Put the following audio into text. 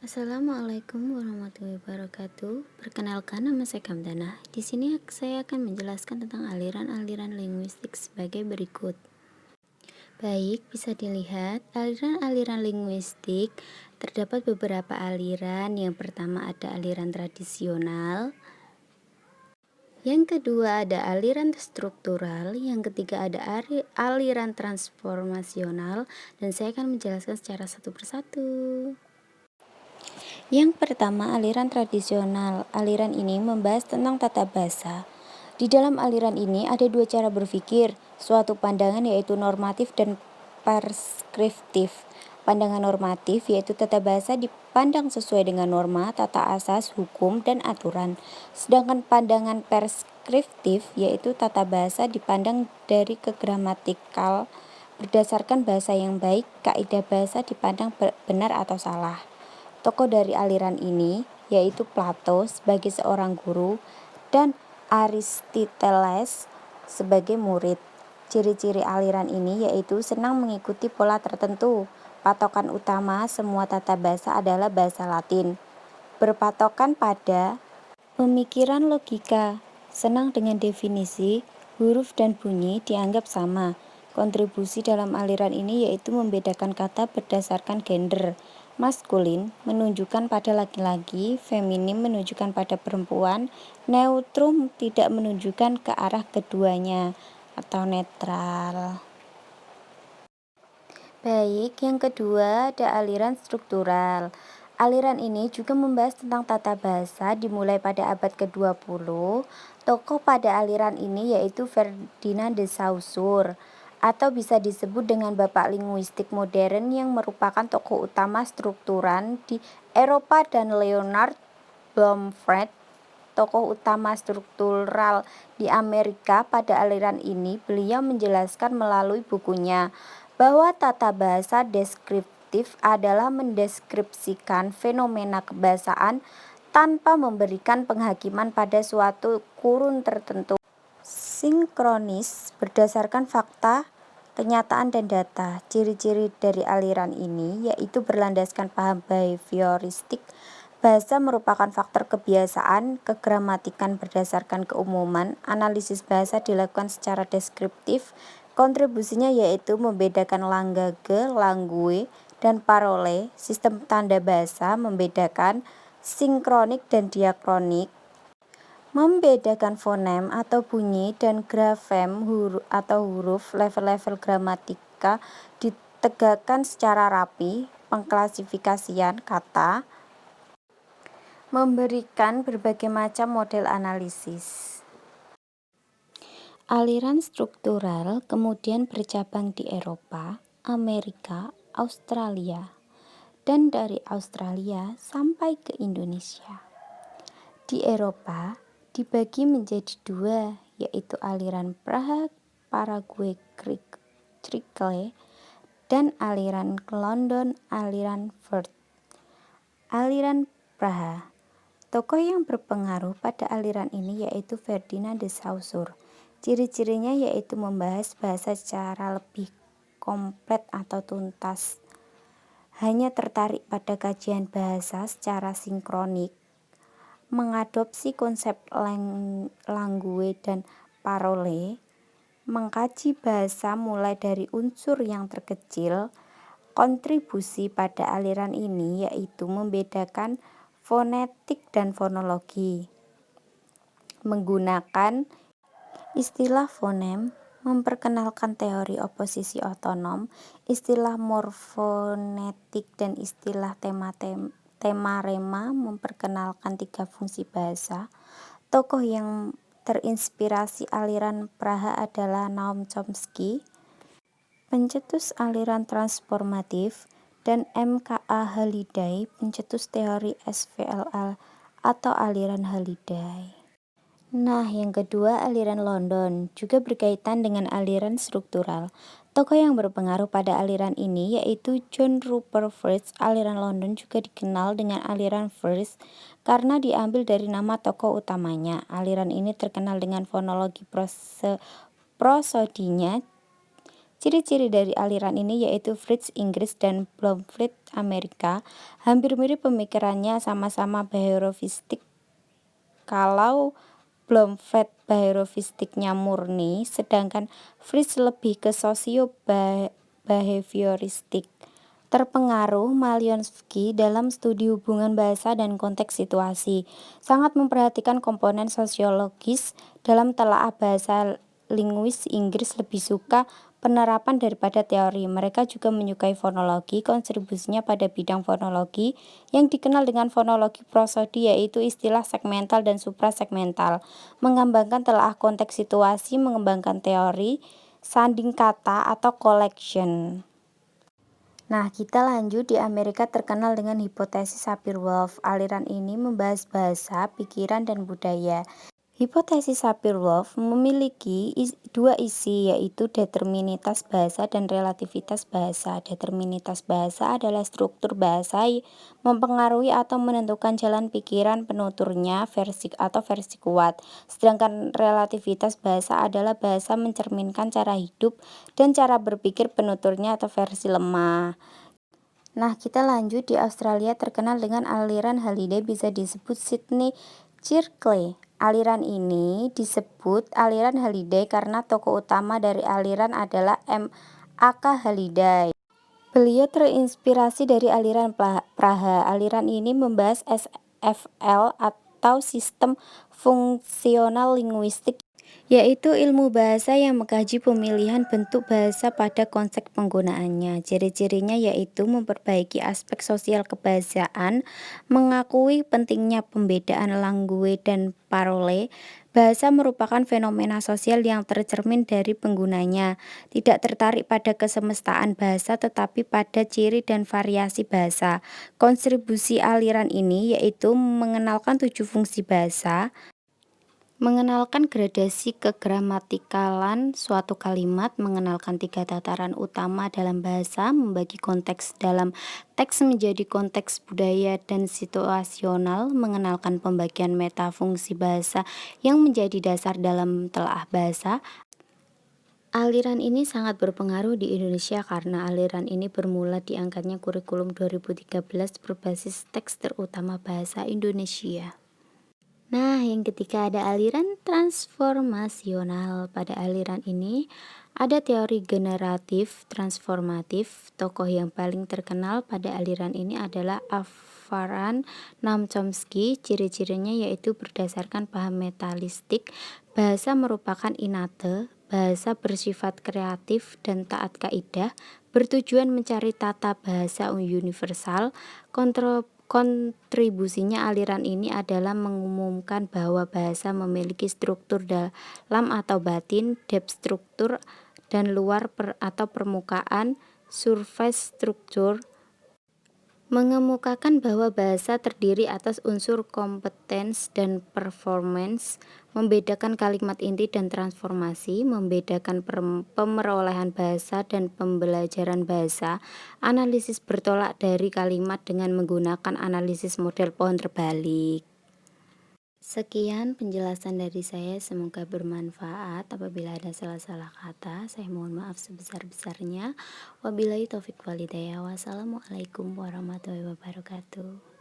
Assalamualaikum warahmatullahi wabarakatuh. Perkenalkan, nama saya Kamdana. Di sini saya akan menjelaskan tentang aliran-aliran linguistik sebagai berikut. Baik, bisa dilihat aliran-aliran linguistik terdapat beberapa aliran. Yang pertama ada aliran tradisional, yang kedua ada aliran struktural, yang ketiga ada aliran transformasional, dan saya akan menjelaskan secara satu persatu. Yang pertama, aliran tradisional. Aliran ini membahas tentang tata bahasa. Di dalam aliran ini ada dua cara berpikir, suatu pandangan yaitu normatif dan preskriptif. Pandangan normatif yaitu tata bahasa dipandang sesuai dengan norma, tata asas, hukum, dan aturan. Sedangkan pandangan preskriptif yaitu tata bahasa dipandang dari kegramatikal berdasarkan bahasa yang baik, kaidah bahasa dipandang benar atau salah. Tokoh dari aliran ini yaitu Plato sebagai seorang guru dan Aristoteles sebagai murid. Ciri-ciri aliran ini yaitu senang mengikuti pola tertentu. Patokan utama semua tata bahasa adalah bahasa Latin. Berpatokan pada pemikiran logika, senang dengan definisi, huruf dan bunyi dianggap sama. Kontribusi dalam aliran ini yaitu membedakan kata berdasarkan gender. Maskulin menunjukkan pada laki-laki, feminim menunjukkan pada perempuan, neutrum tidak menunjukkan ke arah keduanya atau netral. Baik, yang kedua ada aliran struktural. Aliran ini juga membahas tentang tata bahasa dimulai pada abad ke-20. Tokoh pada aliran ini yaitu Ferdinand de Saussure, atau bisa disebut dengan bapak linguistik modern yang merupakan tokoh utama struktural di Eropa, dan Leonard Bloomfield, tokoh utama struktural di Amerika. Pada aliran ini beliau menjelaskan melalui bukunya bahwa tata bahasa deskriptif adalah mendeskripsikan fenomena kebahasaan tanpa memberikan penghakiman pada suatu kurun tertentu. Sinkronis berdasarkan fakta, kenyataan, dan data. Ciri-ciri dari aliran ini yaitu berlandaskan paham behavioristik. Bahasa merupakan faktor kebiasaan, kegramatikan berdasarkan keumuman, analisis bahasa dilakukan secara deskriptif. Kontribusinya yaitu membedakan langgage, langue, dan parole. Sistem tanda bahasa membedakan sinkronik dan diakronik, membedakan fonem atau bunyi dan grafem atau huruf. Level-level gramatika ditegakkan secara rapi. Pengklasifikasian kata, memberikan berbagai macam model analisis. Aliran struktural kemudian bercabang di Eropa, Amerika, Australia, dan dari Australia sampai ke Indonesia. Di Eropa dibagi menjadi dua, yaitu aliran Praha, Paraguay, Tricle, dan aliran London, aliran Fürth. Aliran Praha. Tokoh yang berpengaruh pada aliran ini yaitu Ferdinand de Saussure. Ciri-cirinya yaitu membahas bahasa secara lebih komplit atau tuntas. Hanya tertarik pada kajian bahasa secara sinkronik, mengadopsi konsep langue dan parole, mengkaji bahasa mulai dari unsur yang terkecil. Kontribusi pada aliran ini yaitu membedakan fonetik dan fonologi, menggunakan istilah fonem, memperkenalkan teori oposisi otonom, istilah morfonetik, dan istilah temarema, memperkenalkan tiga fungsi bahasa. Tokoh yang terinspirasi aliran Praha adalah Noam Chomsky, pencetus aliran transformatif, dan M.K.A. Halliday, pencetus teori SVLL atau aliran Halliday. Nah, yang kedua aliran London juga berkaitan dengan aliran struktural. Tokoh yang berpengaruh pada aliran ini yaitu John Rupert First. Aliran London juga dikenal dengan aliran First karena diambil dari nama tokoh utamanya. Aliran ini terkenal dengan fonologi prosodinya. Ciri-ciri dari aliran ini yaitu Fritz Inggris dan Bloomfield Amerika. Hampir mirip pemikirannya, sama-sama behavioristik. Kalau Bloomfield behavioristiknya murni, sedangkan Fritz lebih ke sosio-behavioristik. Terpengaruh Malinowski dalam studi hubungan bahasa dan konteks situasi, sangat memperhatikan komponen sosiologis dalam telaah bahasa. Linguis Inggris lebih suka penerapan daripada teori. Mereka juga menyukai fonologi. Kontribusinya pada bidang fonologi yang dikenal dengan fonologi prosodi, yaitu istilah segmental dan suprasegmental, mengembangkan telaah konteks situasi, mengembangkan teori sanding kata atau collection. Nah, kita lanjut. Di Amerika terkenal dengan hipotesis Sapir-Whorf. Aliran ini membahas bahasa, pikiran, dan budaya. Hipotesis Sapir-Whorf memiliki dua isi, yaitu determinitas bahasa dan relativitas bahasa. Determinitas bahasa adalah struktur bahasa mempengaruhi atau menentukan jalan pikiran penuturnya versi kuat. Sedangkan relativitas bahasa adalah bahasa mencerminkan cara hidup dan cara berpikir penuturnya atau versi lemah. Nah, kita lanjut. Di Australia terkenal dengan aliran Halliday, bisa disebut Sydney Circle. Aliran ini disebut aliran Halliday karena tokoh utama dari aliran adalah M.A.K. Halliday. Beliau terinspirasi dari aliran Praha. Aliran ini membahas SFL atau sistem fungsional linguistik, yaitu ilmu bahasa yang mengkaji pemilihan bentuk bahasa pada konteks penggunaannya. Ciri-cirinya yaitu memperbaiki aspek sosial kebahasaan, mengakui pentingnya pembedaan langue dan parole. Bahasa merupakan fenomena sosial yang tercermin dari penggunanya, tidak tertarik pada kesemestaan bahasa tetapi pada ciri dan variasi bahasa. Kontribusi aliran ini yaitu mengenalkan 7 fungsi bahasa, mengenalkan gradasi kegramatikalan suatu kalimat, mengenalkan 3 tataran utama dalam bahasa, membagi konteks dalam teks menjadi konteks budaya dan situasional, mengenalkan pembagian metafungsi bahasa yang menjadi dasar dalam telaah bahasa. Aliran ini sangat berpengaruh di Indonesia karena aliran ini bermula diangkatnya kurikulum 2013 berbasis teks terutama bahasa Indonesia. Nah, yang ketiga ada aliran transformasional. Pada aliran ini ada teori generatif transformatif. Tokoh yang paling terkenal pada aliran ini adalah Avraham Noam Chomsky. Ciri-cirinya yaitu berdasarkan paham metalistik, bahasa merupakan innate, bahasa bersifat kreatif dan taat kaidah, bertujuan mencari tata bahasa universal. Kontribusinya aliran ini adalah mengumumkan bahwa bahasa memiliki struktur dalam atau batin, depth struktur, dan luar atau permukaan, surface struktur. Mengemukakan bahwa bahasa terdiri atas unsur kompetens dan performance, membedakan kalimat inti dan transformasi, membedakan pemerolehan bahasa dan pembelajaran bahasa, analisis bertolak dari kalimat dengan menggunakan analisis model pohon terbalik. Sekian penjelasan dari saya, semoga bermanfaat. Apabila ada salah-salah kata, saya mohon maaf sebesar-besarnya. Wabillahi taufik walhidayah. Wassalamualaikum warahmatullahi wabarakatuh.